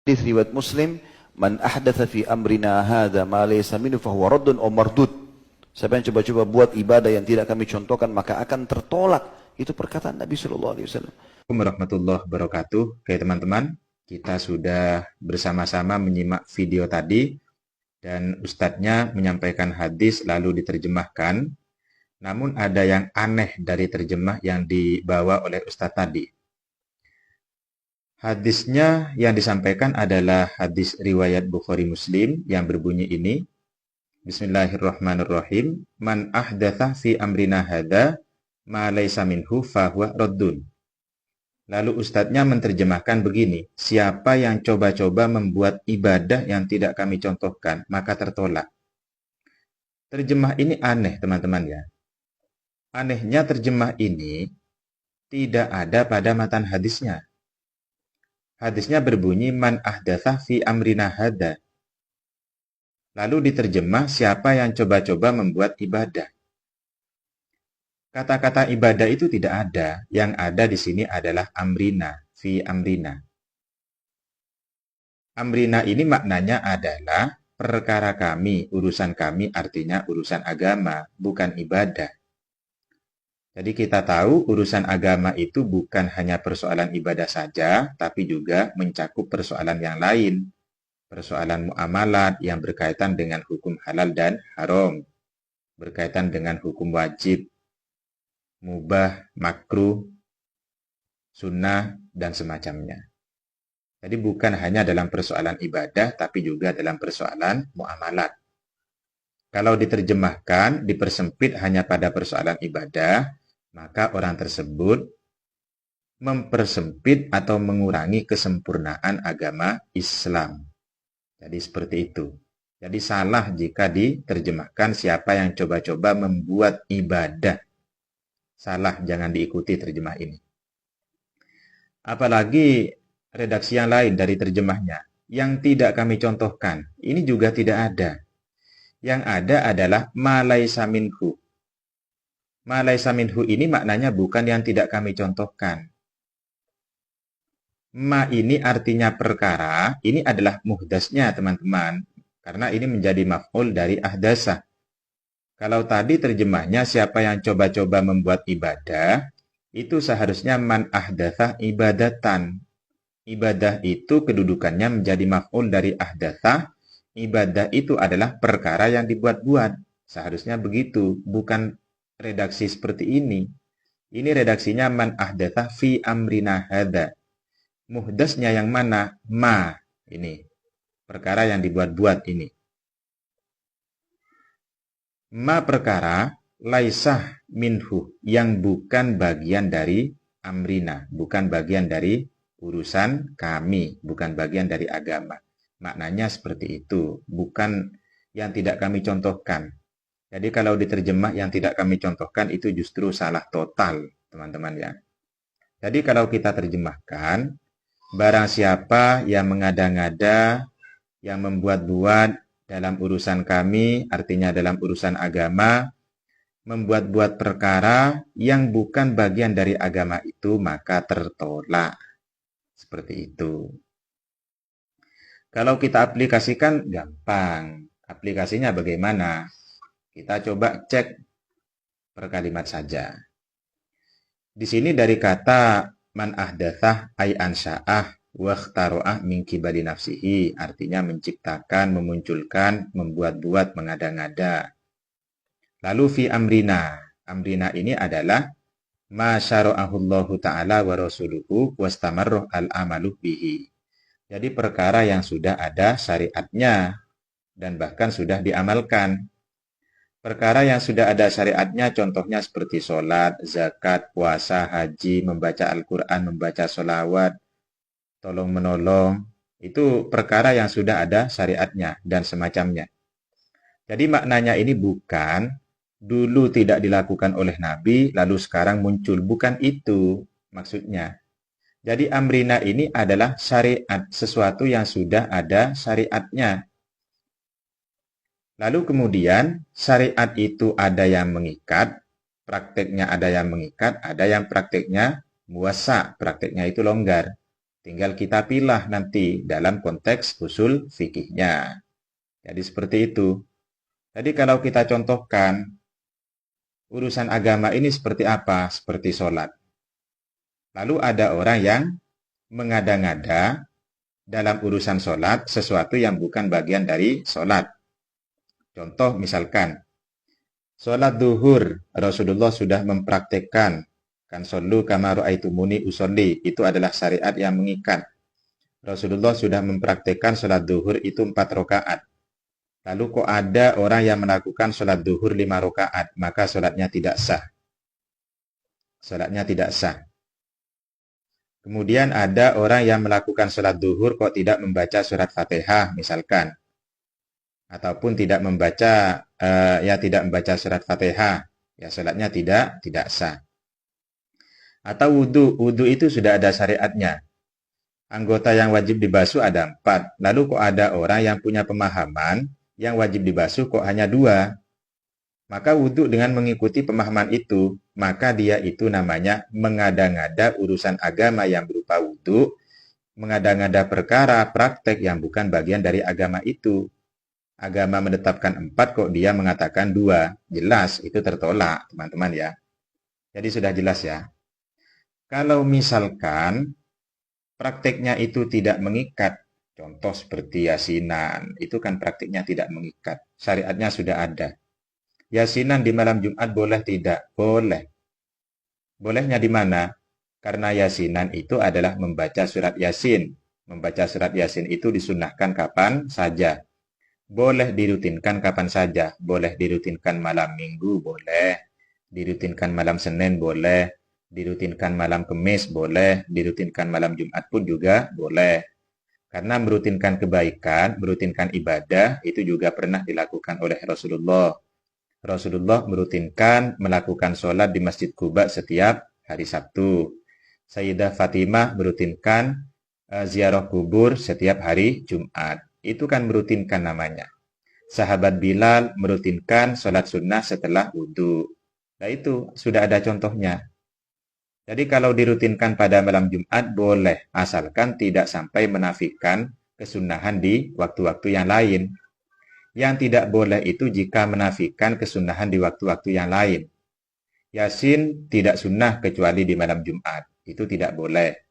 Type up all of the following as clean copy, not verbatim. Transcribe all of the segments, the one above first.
Hadis riwayat Muslim, "Man ahdatsa fi amrina hadza ma laysa minhu fa huwa raddun aw mardud." Siapa yang coba-coba buat ibadah yang tidak kami contohkan maka akan tertolak. Itu perkataan Nabi sallallahu alaihi wasallam. Assalamualaikum warahmatullahi wabarakatuh. Oke teman-teman, kita sudah bersama-sama menyimak video tadi dan ustadznya menyampaikan hadis lalu diterjemahkan. Namun ada yang aneh dari terjemah yang dibawa oleh ustadz tadi. Hadisnya yang disampaikan adalah hadis riwayat Bukhari Muslim yang berbunyi ini. Bismillahirrahmanirrahim. Man ahdatha fi amrina hadza ma laysa minhu fahuwa raddun. Lalu ustadznya menerjemahkan begini, siapa yang coba-coba membuat ibadah yang tidak kami contohkan, maka tertolak. Terjemah ini aneh teman-teman ya. Anehnya terjemah ini tidak ada pada matan hadisnya. Hadisnya berbunyi, man ahdatha fi amrina hadza. Lalu diterjemah, siapa yang coba-coba membuat ibadah. Kata-kata ibadah itu tidak ada. Yang ada di sini adalah amrina, fi amrina. Amrina ini maknanya adalah perkara kami, urusan kami artinya urusan agama, bukan ibadah. Jadi kita tahu urusan agama itu bukan hanya persoalan ibadah saja, tapi juga mencakup persoalan yang lain. Persoalan muamalat yang berkaitan dengan hukum halal dan haram. Berkaitan dengan hukum wajib, mubah, makruh, sunnah, dan semacamnya. Jadi bukan hanya dalam persoalan ibadah, tapi juga dalam persoalan muamalat. Kalau diterjemahkan, dipersempit hanya pada persoalan ibadah, maka orang tersebut mempersempit atau mengurangi kesempurnaan agama Islam. Jadi seperti itu. Jadi salah jika diterjemahkan siapa yang coba-coba membuat ibadah. Salah, jangan diikuti terjemah ini. Apalagi redaksi yang lain dari terjemahnya. Yang tidak kami contohkan. Ini juga tidak ada. Yang ada adalah ma laisa minhu. Ma laisa minhu ini maknanya bukan yang tidak kami contohkan. Ma ini artinya perkara, ini adalah muhdasnya teman-teman. Karena ini menjadi maf'ul dari ahdasa. Kalau tadi terjemahnya siapa yang coba-coba membuat ibadah, itu seharusnya man ahdatha ibadatan. Ibadah itu kedudukannya menjadi maf'ul dari ahdatha. Ibadah itu adalah perkara yang dibuat-buat. Seharusnya begitu, bukan redaksi seperti ini. Ini redaksinya man ahdatha fi amrina hadza. Muhdasnya yang mana? Ma. Ini. Perkara yang dibuat-buat ini. Ma perkara laisah minhu. Yang bukan bagian dari amrina. Bukan bagian dari urusan kami. Bukan bagian dari agama. Maknanya seperti itu. Bukan yang tidak kami contohkan. Jadi kalau diterjemah yang tidak kami contohkan itu justru salah total, teman-teman ya. Jadi kalau kita terjemahkan, barang siapa yang mengada-ngada, yang membuat-buat dalam urusan kami, artinya dalam urusan agama, membuat-buat perkara yang bukan bagian dari agama itu, maka tertolak. Seperti itu. Kalau kita aplikasikan, gampang. Aplikasinya bagaimana? Kita coba cek per kalimat saja. Di sini dari kata man ahdatsah ay ansya'ah wa ikhtara'ah min kibali nafsihi, artinya menciptakan, memunculkan, membuat-buat, mengada-ngada. Lalu fi amrina. Amrina ini adalah ma syara'ahullahu ta'ala wa rasuluhu wastamarruh al-amalu bihi. Jadi perkara yang sudah ada syariatnya dan bahkan sudah diamalkan. Perkara yang sudah ada syariatnya contohnya seperti sholat, zakat, puasa, haji, membaca Al-Quran, membaca sholawat, tolong menolong. Itu perkara yang sudah ada syariatnya dan semacamnya. Jadi maknanya ini bukan dulu tidak dilakukan oleh Nabi, lalu sekarang muncul. Bukan itu maksudnya. Jadi amrina ini adalah syariat, sesuatu yang sudah ada syariatnya. Lalu kemudian syariat itu ada yang mengikat, prakteknya ada yang mengikat, ada yang prakteknya muwassa, prakteknya itu longgar. Tinggal kita pilah nanti dalam konteks usul fikihnya. Jadi seperti itu. Jadi kalau kita contohkan urusan agama ini seperti apa? Seperti sholat. Lalu ada orang yang mengada-ngada dalam urusan sholat sesuatu yang bukan bagian dari sholat. Contoh misalkan, sholat duhur Rasulullah sudah mempraktekkan. Kan shollu kama ra'aitumuni usolli. Itu adalah syariat yang mengikat. Rasulullah sudah mempraktekkan sholat duhur itu 4 rakaat. Lalu kok ada orang yang melakukan sholat duhur 5 rakaat, maka sholatnya tidak sah. Sholatnya tidak sah. Kemudian ada orang yang melakukan sholat duhur kok tidak membaca surat Fatihah misalkan. Ataupun tidak membaca surat Fatihah. Ya sholatnya tidak sah. Atau wudhu itu sudah ada syariatnya. Anggota yang wajib dibasuh ada 4. Lalu kok ada orang yang punya pemahaman yang wajib dibasuh kok hanya 2. Maka wudhu dengan mengikuti pemahaman itu, maka dia itu namanya mengada-ngada urusan agama yang berupa wudhu, mengada-ngada perkara praktek yang bukan bagian dari agama itu. Agama menetapkan 4 kok dia mengatakan 2. Jelas itu tertolak teman-teman ya. Jadi sudah jelas ya. Kalau misalkan prakteknya itu tidak mengikat, contoh seperti yasinan, itu kan praktiknya tidak mengikat. Syariatnya sudah ada. Yasinan di malam Jumat boleh tidak? Boleh. Bolehnya di mana? Karena yasinan itu adalah membaca surat Yasin. Membaca surat Yasin itu disunnahkan kapan saja. Boleh dirutinkan kapan saja. Boleh dirutinkan malam Minggu, boleh. Dirutinkan malam Senin, boleh. Dirutinkan malam Kamis, boleh. Dirutinkan malam Jumat pun juga boleh. Karena merutinkan kebaikan, merutinkan ibadah, itu juga pernah dilakukan oleh Rasulullah. Rasulullah merutinkan melakukan sholat di Masjid Quba setiap hari Sabtu. Sayyidah Fatimah merutinkan ziarah kubur setiap hari Jumat. Itu kan merutinkan namanya. Sahabat Bilal merutinkan sholat sunnah setelah wudhu. Nah itu sudah ada contohnya. Jadi kalau dirutinkan pada malam Jumat boleh, asalkan tidak sampai menafikan kesunahan di waktu-waktu yang lain. Yang tidak boleh itu jika menafikan kesunahan di waktu-waktu yang lain. Yasin tidak sunnah kecuali di malam Jumat. Itu tidak boleh.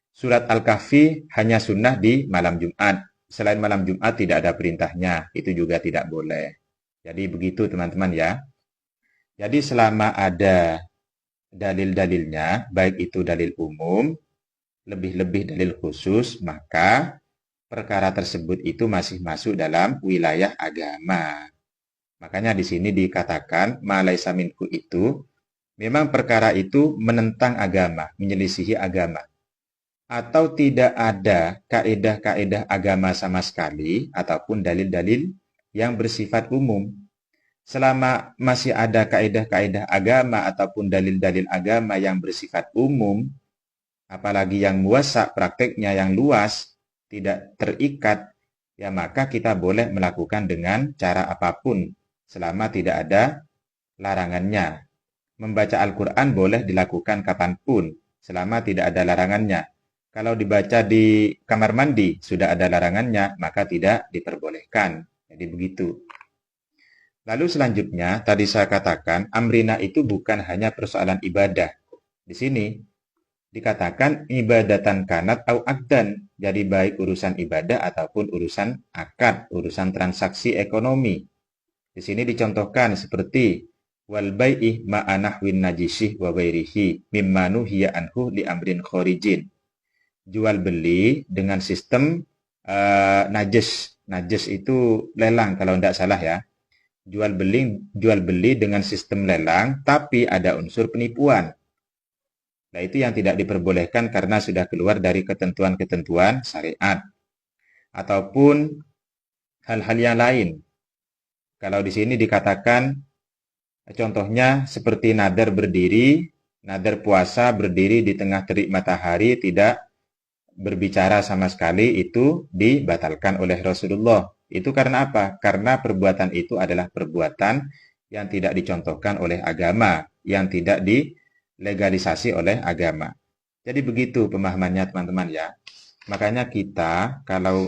Surat Al-Kahfi hanya sunnah di malam Jumat. Selain malam Jumat tidak ada perintahnya. Itu juga tidak boleh. Jadi begitu teman-teman ya. Jadi selama ada dalil-dalilnya, baik itu dalil umum, lebih-lebih dalil khusus, maka perkara tersebut itu masih masuk dalam wilayah agama. Makanya di sini dikatakan ma laisa minhu itu memang perkara itu menentang agama, menyelisihi agama. Atau tidak ada kaedah-kaedah agama sama sekali ataupun dalil-dalil yang bersifat umum. Selama masih ada kaedah-kaedah agama ataupun dalil-dalil agama yang bersifat umum, apalagi yang muasa prakteknya yang luas, tidak terikat, ya maka kita boleh melakukan dengan cara apapun selama tidak ada larangannya. Membaca Al-Quran boleh dilakukan kapanpun selama tidak ada larangannya. Kalau dibaca di kamar mandi sudah ada larangannya, maka tidak diperbolehkan. Jadi begitu. Lalu selanjutnya, tadi saya katakan, amrina itu bukan hanya persoalan ibadah. Di sini dikatakan ibadatan kanat au akdan. Jadi baik urusan ibadah ataupun urusan akad, urusan transaksi ekonomi. Di sini dicontohkan seperti wal bai'i ma'anahwin najisih wa ghairihi mimma nuhiya anhu li amrin khorijin. Jual beli dengan sistem najis. Najis itu lelang kalau tidak salah ya. Jual beli dengan sistem lelang tapi ada unsur penipuan. Nah, itu yang tidak diperbolehkan karena sudah keluar dari ketentuan-ketentuan syariat. Ataupun hal-hal yang lain. Kalau di sini dikatakan contohnya seperti nadar berdiri, nadar puasa berdiri di tengah terik matahari tidak berbicara sama sekali, itu dibatalkan oleh Rasulullah. Itu karena apa? Karena perbuatan itu adalah perbuatan yang tidak dicontohkan oleh agama, yang tidak dilegalisasi oleh agama. Jadi begitu pemahamannya teman-teman ya. Makanya kita kalau